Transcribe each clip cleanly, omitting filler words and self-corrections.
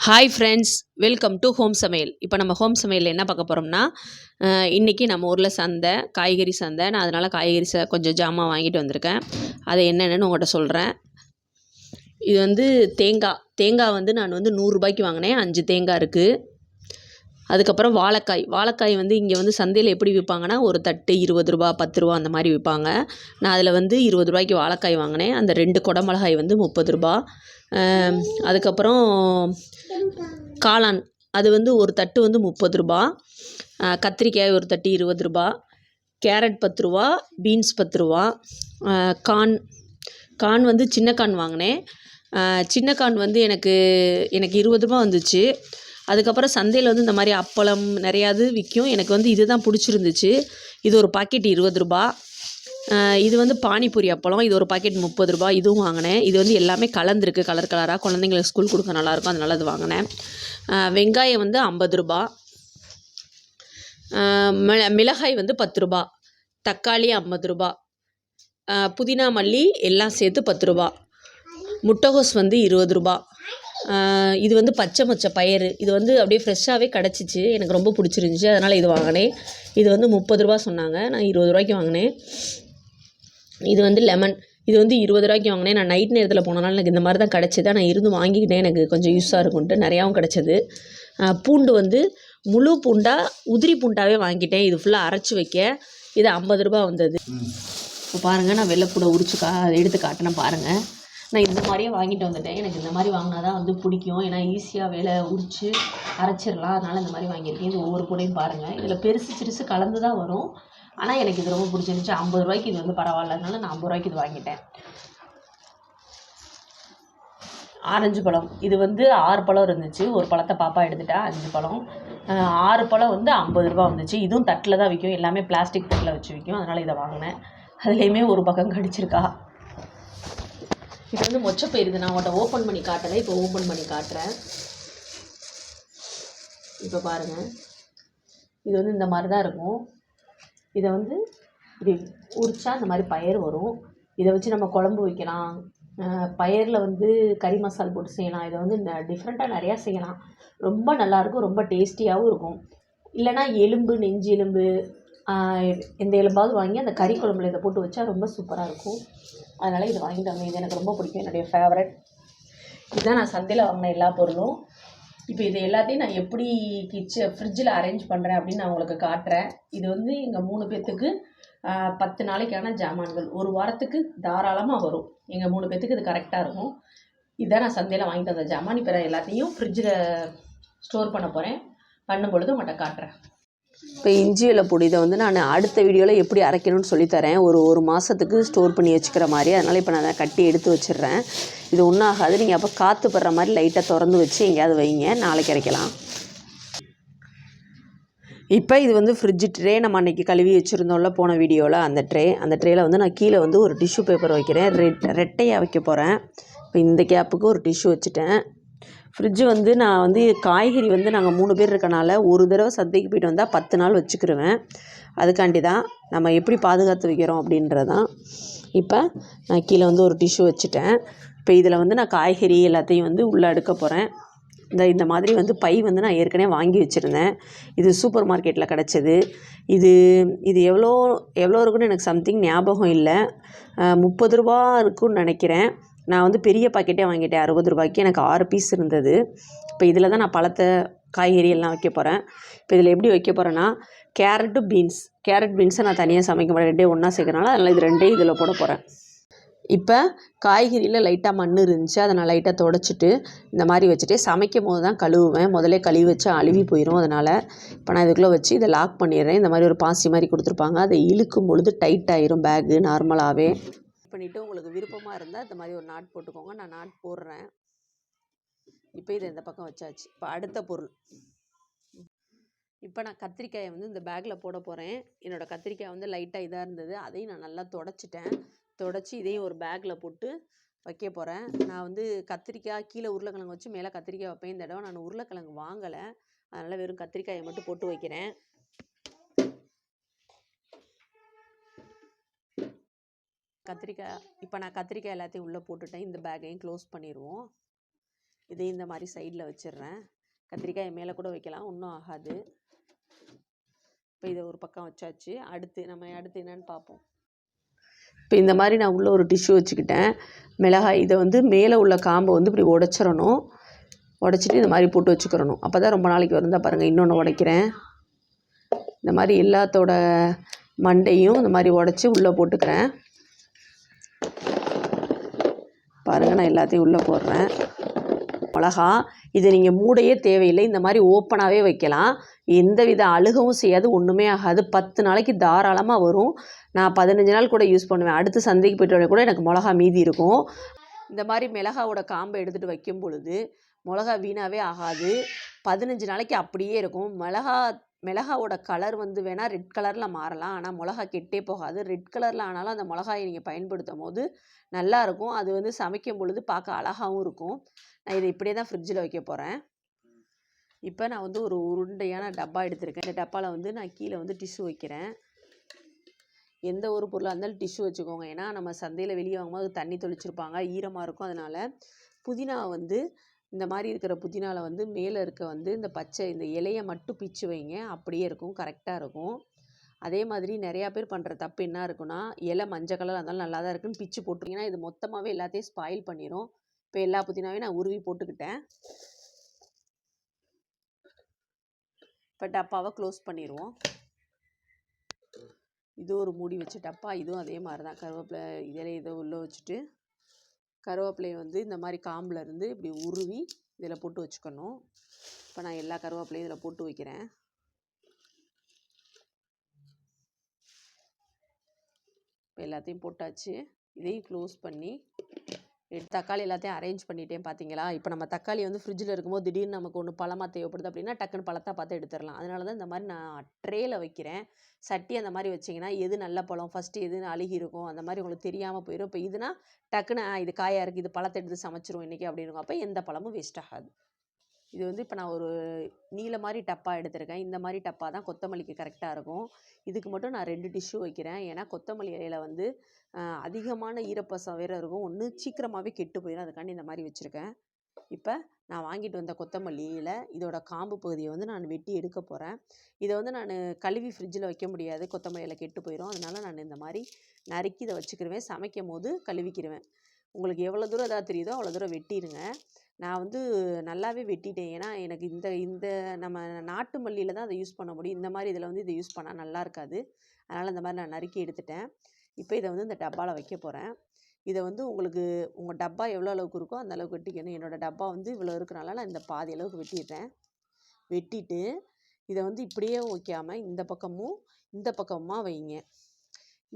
Hi friends, welcome to home சமையல். இப்போ நம்ம ஹோம் சமையலில் என்ன பார்க்க போகிறோம்னா, இன்றைக்கி நம்ம ஊரில் சந்தை, காய்கறி சந்தை. நான் அதனால் காய்கறி கொஞ்சம் ஜாமான் வாங்கிட்டு வந்திருக்கேன். அது என்னென்னு உங்கள்கிட்ட சொல்கிறேன். இது வந்து தேங்காய் வந்து நான் வந்து 100 ரூபாய்க்கு வாங்கினேன். 5 தேங்காய் இருக்குது. அதுக்கப்புறம் வாழைக்காய் வந்து இங்கே வந்து சந்தையில் எப்படி விற்பாங்கன்னா, ஒரு தட்டு 20 ரூபா 10 ரூபா அந்த மாதிரி விற்பாங்க. நான் அதில் வந்து 20 ரூபாய்க்கு வாழைக்காய் வாங்கினேன். அந்த 2 குடமிளகாய் வந்து 30 ரூபா. அதுக்கப்புறம் காளான், அது வந்து ஒரு தட்டு வந்து 30 ரூபா. கத்திரிக்காய் ஒரு தட்டு 20 ரூபா. கேரட் 10 ரூபா. பீன்ஸ் 10 ரூபா. கான் வந்து சின்ன கான் வாங்கினேன். சின்ன கான் வந்து எனக்கு 20 ரூபா வந்துச்சு. அதுக்கப்புறம் சந்தையில் வந்து இந்த மாதிரி அப்பளம் நிறையாது விற்கும். எனக்கு வந்து இது தான் பிடிச்சிருந்துச்சு. இது ஒரு பாக்கெட் 20 ரூபா. இது வந்து பானிபூரி அப்பளம், இது ஒரு பாக்கெட் 30 ரூபா. இதுவும் வாங்கினேன். இது வந்து எல்லாமே கலந்துருக்கு, கலர் கலராக. குழந்தைங்களுக்கு ஸ்கூல் கொடுக்க நல்லாயிருக்கும், அதனால அது வாங்கினேன். வெங்காயம் வந்து 50 ரூபா. மிளகாய் வந்து 10 ரூபா. தக்காளி 50 ரூபா. புதினா மல்லி எல்லாம் சேர்த்து 10 ரூபா. முட்டைகோஸ் வந்து 20 ரூபா. இது வந்து பச்சை பயிறு. இது வந்து அப்படியே ஃப்ரெஷ்ஷாகவே கிடச்சிச்சு. எனக்கு ரொம்ப பிடிச்சிருந்துச்சி, அதனால் இது வாங்கினேன். இது வந்து 30 ரூபா சொன்னாங்க, நான் 20 ரூபாய்க்கு வாங்கினேன். இது வந்து லெமன். இது வந்து 20 ரூபாய்க்கு வாங்கினேன். நான் நைட் நேரத்தில் போனனால எனக்கு இந்த மாதிரி தான் கிடச்சிது. நான் இருந்து வாங்கிக்கிட்டேன், எனக்கு கொஞ்சம் யூஸாக இருக்கும்ன்ட்டு. நிறையாவும் கிடச்சிது. பூண்டு வந்து முழு பூண்டாக உதிரி பூண்டாகவே வாங்கிட்டேன். இது ஃபுல்லாக அரைச்சி வைக்க. இது 50 ரூபா வந்தது. இப்போ பாருங்கள், நான் வெள்ளைப்பூடை உரிச்சு எடுத்து காட்டினேன் பாருங்கள். நான் இந்த மாதிரியே வாங்கிட்டு வந்துட்டேன். எனக்கு இந்த மாதிரி வாங்கினா தான் வந்து பிடிக்கும். ஏன்னா ஈஸியாக வேலை உரித்து அரைச்சிடலாம். அதனால் இந்த மாதிரி வாங்கியிருக்கேன். இது ஒவ்வொரு பூடையும் பாருங்கள். இதில் பெருசு சிறுசு கலந்து தான் வரும். ஆனால் எனக்கு இது ரொம்ப பிடிச்சிருந்துச்சி. 50 ரூபாய்க்கு இது வந்து பரவாயில்ல, அதனால நான் 50 ரூபாய்க்கு இது வாங்கிட்டேன். ஆரஞ்சு பழம், இது வந்து 6 பழம் இருந்துச்சு. ஒரு பழத்தை பாப்பா எடுத்துட்டா. 5 பழம். 6 பழம் வந்து 50 ரூபா வந்துச்சு. இதுவும் தட்டில் தான் விற்கும், எல்லாமே பிளாஸ்டிக் தட்டில் வச்சு விற்கும். அதனால் இதை வாங்கினேன். அதுலேயுமே ஒரு பக்கம் கடிச்சிருக்கா. இது வந்து மொச்சப்பயிறு. இது நான் உங்கள்கிட்ட ஓப்பன் பண்ணி காட்டலை, இப்போ ஓப்பன் பண்ணி காட்டுறேன். இப்போ பாருங்கள், இது வந்து இந்த மாதிரி தான் இருக்கும். இதை வந்து இப்படி உரிச்சா இந்த மாதிரி பயிர் வரும். இதை வச்சு நம்ம குழம்பு வைக்கலாம். பயிரில் வந்து கறி மசால் போட்டு செய்யலாம். இதை வந்து டிஃப்ரெண்ட்டாக நிறையா செய்யலாம். ரொம்ப நல்லாயிருக்கும், ரொம்ப டேஸ்டியாகவும் இருக்கும். இல்லைனா எலும்பு, நெஞ்சு எலும்பு, எந்த எலும்பாவது வாங்கி அந்த கறி குழம்புல இதை போட்டு வச்சா ரொம்ப சூப்பராக இருக்கும். அதனால் இது வாங்கிட்டு வந்தேன். இது எனக்கு ரொம்ப பிடிக்கும், என்னுடைய ஃபேவரட். இதுதான் நான் சந்தையில் வாங்கின எல்லா பொருளும். இப்போ இது எல்லாத்தையும் நான் எப்படி ஃப்ரிட்ஜில் அரேஞ்ச் பண்ணுறேன் அப்படின்னு நான் உங்களுக்கு காட்டுறேன். இது வந்து எங்கள் 3 பேர்த்துக்கு 10 நாளைக்கான ஜாமான்கள். ஒரு வாரத்துக்கு தாராளமாக வரும். எங்கள் 3 பேர்த்துக்கு இது கரெக்டாக இருக்கும். இதுதான் நான் சந்தையில் வாங்கிட்டு வந்த ஜாமான். இப்போ நான் எல்லாத்தையும் ஃப்ரிட்ஜில் ஸ்டோர் பண்ண போகிறேன். பண்ணும்பொழுது உங்கள்கிட்ட காட்டுறேன். இப்போ இஞ்சி இலை பொடி இதை வந்து நான் அடுத்த வீடியோவில் எப்படி அரைக்கணும்னு சொல்லித்தரேன். ஒரு மாதத்துக்கு ஸ்டோர் பண்ணி வச்சுக்கிற மாதிரி. அதனால் இப்போ நான் அதை கட்டி எடுத்து வச்சிடுறேன். இது ஒன்றும் ஆகாது. நீங்கள் அப்போ காற்று படுற மாதிரி லைட்டாக திறந்து வச்சு எங்கேயாவது வைங்க, நாளைக்கு அரைக்கலாம். இப்போ இது வந்து ஃப்ரிட்ஜ் ட்ரே. நம்ம அன்றைக்கி கழுவி வச்சுருந்தோம்ல போன வீடியோவில், அந்த ட்ரேயில் வந்து நான் கீழே வந்து ஒரு டிஷ்யூ பேப்பர் வைக்கிறேன். ரெட்டையாக வைக்க போகிறேன். இப்போ இந்த கேப்புக்கு ஒரு டிஷ்யூ வச்சுட்டேன். ஃப்ரிட்ஜு வந்து நான் வந்து காய்கறி வந்து நாங்கள் 3 பேர் இருக்கனால ஒரு தடவை சந்தைக்கு போய்ட்டு வந்தால் 10 நாள் வச்சுக்கிருவேன். அதுக்காண்டி தான் நம்ம எப்படி பாதுகாத்து வைக்கிறோம் அப்படின்றதான். இப்போ நான் கீழே வந்து ஒரு டிஷ்யூ வச்சுட்டேன். இப்போ இதில் வந்து நான் காய்கறி எல்லாத்தையும் வந்து உள்ளே அடுக்க போகிறேன். இந்த மாதிரி வந்து பை வந்து நான் ஏற்கனவே வாங்கி வச்சுருந்தேன். இது சூப்பர் மார்க்கெட்டில் கிடச்சிது. இது எவ்வளோ இருக்குன்னு எனக்கு சம்திங் ஞாபகம் இல்லை. 30 ரூபா இருக்குன்னு நினைக்கிறேன். நான் வந்து பெரிய பாக்கெட்டே வாங்கிட்டேன் 60 ரூபாய்க்கு. எனக்கு 6 பீஸ் இருந்தது. இப்போ இதில் தான் நான் பழத்தை காய்கறி எல்லாம் வைக்க போகிறேன். இப்போ இதில் எப்படி வைக்க போகிறேன்னா, கேரட் பீன்ஸை நான் தனியாக சமைக்க போகிறேன். 2 ஒன்றா சேர்க்கறனால அதனால் இது 2 இதில் போட போகிறேன். இப்போ காய்கறியில் லைட்டாக மண் இருந்துச்சு, அதை நான் லைட்டாக தொடச்சிட்டு இந்த மாதிரி வச்சுட்டு சமைக்கும் போது தான் கழுவுவேன். முதலே கழுவி வச்சா அழுவி போயிடும். அதனால் இப்போ நான் இதுக்குள்ளே வச்சு இதை லாக் பண்ணிடுறேன். இந்த மாதிரி ஒரு பாசி மாதிரி கொடுத்துருப்பாங்க. அதை இழுக்கும் பொழுது டைட் ஆயிரும் பேக்கு நார்மலாகவே. பண்ணிவிட்டு உங்களுக்கு விருப்பமாக இருந்தால் இந்த மாதிரி ஒரு நாட் போட்டுக்கோங்க. நான் நாட் போடுறேன். இப்போ இதை இந்த பக்கம் வச்சாச்சு. இப்போ அடுத்த பொருள். இப்போ நான் கத்திரிக்காயை வந்து இந்த பேக்கில் போட போகிறேன். என்னோடய கத்திரிக்காய் வந்து லைட்டாக இதாக இருந்தது, அதையும் நான் நல்லா தொடச்சி இதையும் ஒரு பேக்கில் போட்டு வைக்க போகிறேன். நான் வந்து கத்திரிக்காய் கீழே உருளைக்கிழங்கு வச்சு மேலே கத்திரிக்காய் வைப்பேன். இந்த தடவை நான் உருளைக்கிழங்கு வாங்கலை, அதனால் வெறும் கத்திரிக்காயை மட்டும் போட்டு வைக்கிறேன். இப்போ நான் கத்திரிக்காய் எல்லாத்தையும் உள்ளே போட்டுட்டேன். இந்த பேக்கையும் க்ளோஸ் பண்ணிடுவோம். இதையும் இந்த மாதிரி சைடில் வச்சிடுறேன். கத்திரிக்காய் மேலே கூட வைக்கலாம், ஒன்றும் ஆகாது. இப்போ இதை ஒரு பக்கம் வச்சாச்சு. அடுத்து என்னென்னு பார்ப்போம். இப்போ இந்த மாதிரி நான் உள்ளே ஒரு டிஷ்யூ வச்சுக்கிட்டேன். மிளகாய் இதை வந்து மேலே உள்ள காம்பை வந்து இப்படி உடைச்சிடணும். உடைச்சிட்டு இந்த மாதிரி போட்டு வச்சுக்கிறணும். அப்போ தான் ரொம்ப நாளைக்கு வருந்தா பாருங்கள். இன்னொன்று உடைக்கிறேன். இந்த மாதிரி எல்லாத்தோட மண்டையும் இந்த மாதிரி உடச்சி உள்ளே போட்டுக்கிறேன். பாருங்கள், நான் எல்லாத்தையும் உள்ளே போடுறேன். மிளகா இது நீங்கள் மூடையே தேவையில்லை, இந்த மாதிரி ஓப்பனாகவே வைக்கலாம். எந்த வித அழுகவும் செய்யாது, ஒன்றுமே ஆகாது. 10 நாளைக்கு தாராளமாக வரும். நான் 15 நாள் கூட யூஸ் பண்ணுவேன். அடுத்து சந்தைக்கு போய்ட்டு கூட எனக்கு மிளகா மீதி இருக்கும். இந்த மாதிரி மிளகாவோட காம்பை எடுத்துகிட்டு வைக்கும் பொழுது மிளகா வீணாகவே ஆகாது. 15 நாளைக்கு அப்படியே இருக்கும். மிளகாவோட கலர் வந்து வேணால் ரெட் கலரில் மாறலாம், ஆனால் மிளகா கெட்டே போகாது. ரெட் கலரில் ஆனாலும் அந்த மிளகாயை நீங்கள் பயன்படுத்தும் போது நல்லாயிருக்கும். அது வந்து சமைக்கும் பொழுது பார்க்க அழகாகவும் இருக்கும். நான் இதை இப்படியே தான் ஃப்ரிட்ஜில் வைக்க போகிறேன். இப்போ நான் வந்து ஒரு உருண்டையான டப்பா எடுத்திருக்கேன். இந்த டப்பாவில் வந்து நான் கீழே வந்து டிஷ்யூ வைக்கிறேன். எந்த ஒரு பொருளாக இருந்தாலும் டிஷ்யூ வச்சுக்கோங்க. ஏன்னா நம்ம சந்தையில் வெளியே வாங்கும்போது தண்ணி தெளிச்சிருப்பாங்க, ஈரமாக இருக்கும். அதனால் புதினா வந்து இந்த மாதிரி இருக்கிற புதினாவில் வந்து மேலே இருக்க வந்து இந்த பச்சை இந்த இலையை மட்டும் பிச்சு வைங்க, அப்படியே இருக்கும், கரெக்டாக இருக்கும். அதே மாதிரி நிறையா பேர் பண்ணுற தப்பு என்ன இருக்குன்னா, இலை மஞ்சள் கலர் இருந்தாலும் நல்லா தான் இருக்குன்னு பிச்சு போட்டுருங்கன்னா இது மொத்தமாகவே எல்லாத்தையும் ஸ்பாயில் பண்ணிடும். இப்போ எல்லா புதினாவையும் நான் உருவி போட்டுக்கிட்டேன். இப்போ டப்பாவை க்ளோஸ் பண்ணிடுவோம். இது ஒரு மூடி வச்ச டப்பா. இதுவும் அதே மாதிரி தான். கருவேப்பிலை இதை உள்ளே வச்சுட்டு கருவேப்பிலையை வந்து இந்த மாதிரி காம்பில் இருந்து இப்படி உருவி இதில் போட்டு வச்சுக்கணும். இப்போ நான் எல்லா கருவேப்பிலையும் இதில் போட்டு வைக்கிறேன். இப்போ எல்லாத்தையும் போட்டாச்சு. இதையும் க்ளோஸ் பண்ணி தக்காளி எல்லாத்தையும் அரேஞ்ச் பண்ணிட்டேன். பார்த்தீங்களா? இப்போ நம்ம தக்காளி வந்து ஃப்ரிட்ஜில் இருக்கும்போது திடீர்னு நமக்கு ஒன்று பழமாக தேவைப்படுது அப்படின்னா டக்குன்னு பழத்தை பார்த்து எடுத்துடலாம். அதனால தான் இந்த மாதிரி நான் ட்ரேயில் வைக்கிறேன். சட்டி அந்த மாதிரி வச்சிங்கன்னா எது நல்ல பழம், ஃபஸ்ட்டு எது அழுகி இருக்கும் அந்த மாதிரி உங்களுக்கு தெரியாமல் போயிடும். இப்போ இதுனா டக்குன்னு இது காயாக இருக்குது, இது பழத்தை எடுத்து சமைச்சிரும் இன்றைக்கி அப்படின்னு. அப்போ எந்த பழமும் வேஸ்ட் ஆகாது. இது வந்து இப்போ நான் ஒரு நீல மாதிரி டப்பா எடுத்திருக்கேன். இந்த மாதிரி டப்பா தான் கொத்தமல்லிக்கு கரெக்டாக இருக்கும். இதுக்கு மட்டும் நான் 2 டிஷ்யூ வைக்கிறேன். ஏன்னா கொத்தமல்லி இலையில் வந்து அதிகமான ஈரப்பசம் வேறு இருக்கும். ஒன்று சீக்கிரமாகவே கெட்டு போயிடும். அதுக்காண்டி இந்த மாதிரி வச்சுருக்கேன். இப்போ நான் வாங்கிட்டு வந்த கொத்தமல்லியில் இதோட காம்பு பகுதியை வந்து நான் வெட்டி எடுக்க போகிறேன். இதை வந்து நான் கழுவி ஃப்ரிட்ஜில் வைக்க முடியாது, கொத்தமல்லியில் கெட்டு போயிடும். அதனால் நான் இந்த மாதிரி நறுக்கி இதை வச்சுக்கிருவேன். சமைக்கும் போது கழுவிக்கிடுவேன். உங்களுக்கு எவ்வளோ தூரம் எதாவது தெரியுதோ அவ்வளோ தூரம் வெட்டிடுங்க. நான் வந்து நல்லாவே வெட்டிட்டேன். ஏன்னா எனக்கு இந்த நம்ம நாட்டு மல்லியில் தான் அதை யூஸ் பண்ண முடியும். இந்த மாதிரி இதில் வந்து இதை யூஸ் பண்ணால் நல்லா இருக்காது. அதனால் இந்த மாதிரி நான் நறுக்கி எடுத்துட்டேன். இப்போ இதை வந்து இந்த டப்பாவில் வைக்க போகிறேன். இதை வந்து உங்களுக்கு உங்கள் டப்பா எவ்வளோ அளவுக்கு இருக்கோ அந்த அளவுக்கு வெட்டிக்கணும். என்னோடய டப்பா வந்து இவ்வளோ இருக்கிறனால நான் இந்த பாதி அளவுக்கு வெட்டிடுறேன். வெட்டிட்டு இதை வந்து இப்படியே வைக்காமல் இந்த பக்கமுமா வைங்க.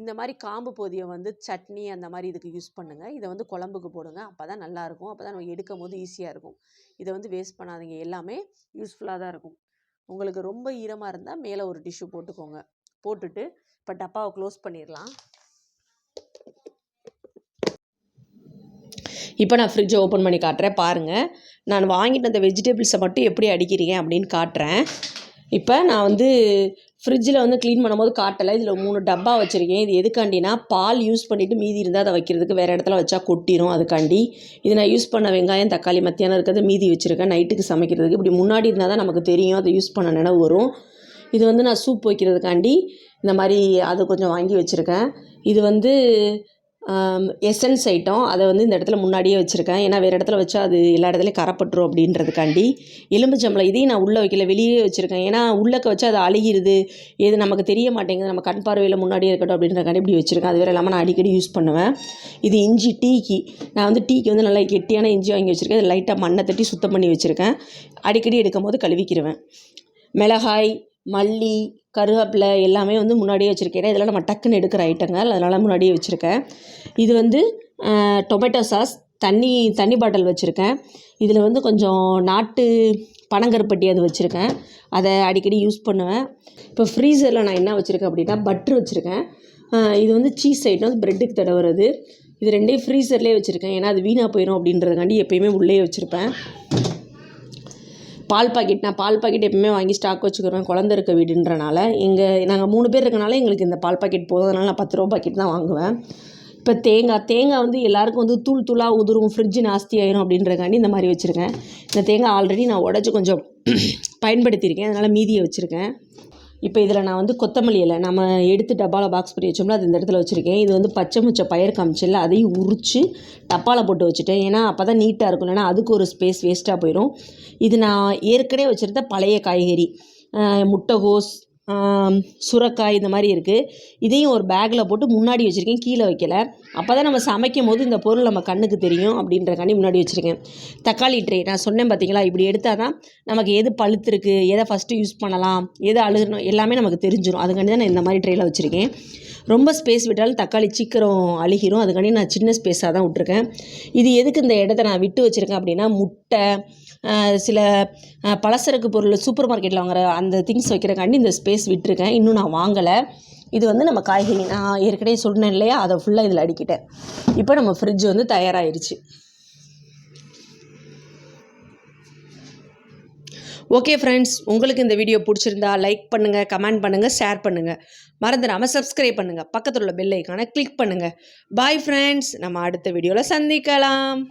இந்த மாதிரி காம்பு பகுதியை வந்து சட்னி அந்த மாதிரி இதுக்கு யூஸ் பண்ணுங்கள். இதை வந்து குழம்புக்கு போடுங்க. அப்போ தான் நல்லாயிருக்கும். அப்போ தான் நம்ம எடுக்கும் போது ஈஸியாக இருக்கும். இதை வந்து வேஸ்ட் பண்ணாதீங்க. எல்லாமே யூஸ்ஃபுல்லாக தான் இருக்கும். உங்களுக்கு ரொம்ப ஈரமாக இருந்தால் மேலே ஒரு டிஷ்யூ போட்டுக்கோங்க. போட்டுட்டு இப்போ டப்பாவை க்ளோஸ் பண்ணிடலாம். இப்போ நான் ஃப்ரிட்ஜை ஓப்பன் பண்ணி காட்டுறேன். பாருங்கள், நான் வாங்கிட்டு வந்த வெஜிடபிள்ஸை மட்டும் எப்படி அடிக்கிறீங்க அப்படின்னு காட்டுறேன். இப்போ நான் வந்து ஃப்ரிட்ஜில் வந்து க்ளீன் பண்ணும்போது காட்டலை. இதில் 3 டப்பா வச்சுருக்கேன். இது எதுக்காண்டினா பால் யூஸ் பண்ணிவிட்டு மீதி இருந்தால் அதை வைக்கிறதுக்கு வேறு இடத்துல வச்சா கொட்டிடும். அதுக்காண்டி இது நான் யூஸ் பண்ண வெங்காயம் தக்காளி மத்தியானம் இருக்கிறத மீதி வச்சுருக்கேன் நைட்டுக்கு சமைக்கிறதுக்கு. இப்படி முன்னாடி இருந்தால் தான் நமக்கு தெரியும், அதை யூஸ் பண்ண நினைவு வரும். இது வந்து நான் சூப் வைக்கிறதுக்காண்டி இந்த மாதிரி அது கொஞ்சம் வாங்கி வச்சுருக்கேன். இது வந்து எசன்ஸ் ஐட்டம். அதை வந்து இந்த இடத்துல முன்னாடியே வச்சுருக்கேன். ஏன்னா வேறு இடத்துல வச்சா அது எல்லா இடத்துலையும் கரைப்பட்டுரும் அப்படின்றதுக்காண்டி. எலுமிச்சம்பழம் இதையும் நான் உள்ளே வைக்கல, வெளியே வச்சுருக்கேன். ஏன்னா உள்ளக்க வச்சா அது அழுகிடுது, எது நமக்கு தெரிய மாட்டேங்குது, நம்ம கண் பார்வையில் முன்னாடியே இருக்கட்டும் அப்படின்றதுக்காண்டி இப்படி வச்சுருக்கேன். அது வேறு இல்லாமல் நான் அடிக்கடி யூஸ் பண்ணுவேன். இது இஞ்சி டீக்கு. நான் வந்து டீக்கு வந்து நல்லா கெட்டியான இஞ்சி வாங்கி வச்சுருக்கேன். இது லைட்டாக மண்ணை தட்டி சுத்தம் பண்ணி வச்சுருக்கேன். அடிக்கடி எடுக்கும் போது கழுவிக்கிடுவேன். மிளகாய், மல்லி, கருவேப்பிலை எல்லாமே வந்து முன்னாடியே வச்சுருக்கேன். இதெல்லாம் நம்ம டக்குன்னு எடுக்கிற ஐட்டங்கள், அதனால் முன்னாடியே வச்சுருக்கேன். இது வந்து டொமேட்டோ சாஸ், தண்ணி பாட்டில் வச்சுருக்கேன். இதில் வந்து கொஞ்சம் நாட்டு பனங்கருப்பட்டி அது வச்சுருக்கேன். அதை அடிக்கடி யூஸ் பண்ணுவேன். இப்போ ஃப்ரீசரில் நான் என்ன வச்சுருக்கேன் அப்படின்னா பட்ரு வச்சுருக்கேன். இது வந்து சீஸ் ஐட்டம், ப்ரெட்டுக்கு தடவுறது. இது 2 ஃப்ரீசர்லேயே வச்சுருக்கேன். ஏன்னா அது வீணாக போயிடும் அப்படின்றதுக்காண்டி எப்போயுமே உள்ளே வச்சுருப்பேன். பால் பாக்கெட் எப்பவுமே வாங்கி ஸ்டாக் வச்சுக்கிறோம். குழந்தை இருக்க வீடுன்றனால நாங்கள் 3 பேர் இருக்கனால எங்களுக்கு இந்த பால் பாக்கெட் போதும். அதனால் நான் 10 ரூபா பாக்கெட் தான் வாங்குவேன். இப்போ தேங்காய் வந்து எல்லாருக்கும் வந்து தூள் தூளாக உதிரும், ஃப்ரிட்ஜு நாஸ்தி ஆயிரும் அப்படின்றக்காண்டி இந்த மாதிரி வச்சுருக்கேன். இந்த தேங்காய் ஆல்ரெடி நான் உடச்சி கொஞ்சம் பயன்படுத்தியிருக்கேன், அதனால் மீதியை வச்சுருக்கேன். இப்போ இதில் நான் வந்து கொத்தமல்லி இலை நம்ம எடுத்து டப்பாவில் பாக்ஸ் பண்ணி வச்சோம்னா அது இந்த இடத்துல வச்சுருக்கேன். இது வந்து பச்சை முச்சை பயிர் காமிச்சில்ல, அதையும் உரித்து டப்பாவில் போட்டு வச்சுட்டேன். ஏன்னா அப்போ தான் நீட்டாக இருக்கும், இல்லைனா அதுக்கு ஒரு ஸ்பேஸ் வேஸ்ட்டாக போயிடும். இது நான் ஏற்கனவே வச்சுருந்த பழைய காய்கறி, முட்டைகோஸ், சுரைக்காய் இந்த மாதிரி இருக்குது. இதையும் ஒரு பேக்கில் போட்டு முன்னாடி வச்சுருக்கேன், கீழே வைக்கலை. அப்போ தான் நம்ம சமைக்கும் போது இந்த பொருள் நம்ம கண்ணுக்கு தெரியும் அப்படின்றக்காண்டி முன்னாடி வச்சுருக்கேன். தக்காளி ட்ரே நான் சொன்னேன் பார்த்தீங்களா, இப்படி எடுத்தால் தான் நமக்கு எது பழுத்துருக்கு, எதை ஃபஸ்ட்டு யூஸ் பண்ணலாம், எதை அழுகணும் எல்லாமே நமக்கு தெரிஞ்சிடும். அதுக்காண்டி தான் நான் இந்த மாதிரி ட்ரேயில் வச்சுருக்கேன். ரொம்ப ஸ்பேஸ் விட்டாலும் தக்காளி சீக்கிரம் அழுகிரும், அதுக்காண்டி நான் சின்ன ஸ்பேஸாக தான் விட்ருக்கேன். இது எதுக்கு இந்த இடத்த நான் விட்டு வச்சுருக்கேன் அப்படின்னா, முட்டை, சில பலசரக்கு பொருள் சூப்பர் மார்க்கெட்டில் வாங்குற அந்த திங்ஸ் வைக்கிறக்காண்டி இந்த ஸ்பேஸ் விட்டுருக்கேன். இன்னும் நான் வாங்கலை. இது வந்து நம்ம காய்கறி நான் ஏற்கனவே சொன்னேன் இல்லையா, அதை ஃபுல்லாக இதில் அடிக்கிட்டேன். இப்போ நம்ம ஃப்ரிட்ஜ் வந்து தயாராகிருச்சு. ஓகே ஃப்ரெண்ட்ஸ், உங்களுக்கு இந்த வீடியோ பிடிச்சிருந்தா லைக் பண்ணுங்கள், கமெண்ட் பண்ணுங்கள், ஷேர் பண்ணுங்கள். மறந்துடாமல் சப்ஸ்கிரைப் பண்ணுங்கள். பக்கத்தில் உள்ள பெல் ஐக்கானை கிளிக் பண்ணுங்கள். பாய் ஃப்ரெண்ட்ஸ், நம்ம அடுத்த வீடியோவில் சந்திக்கலாம்.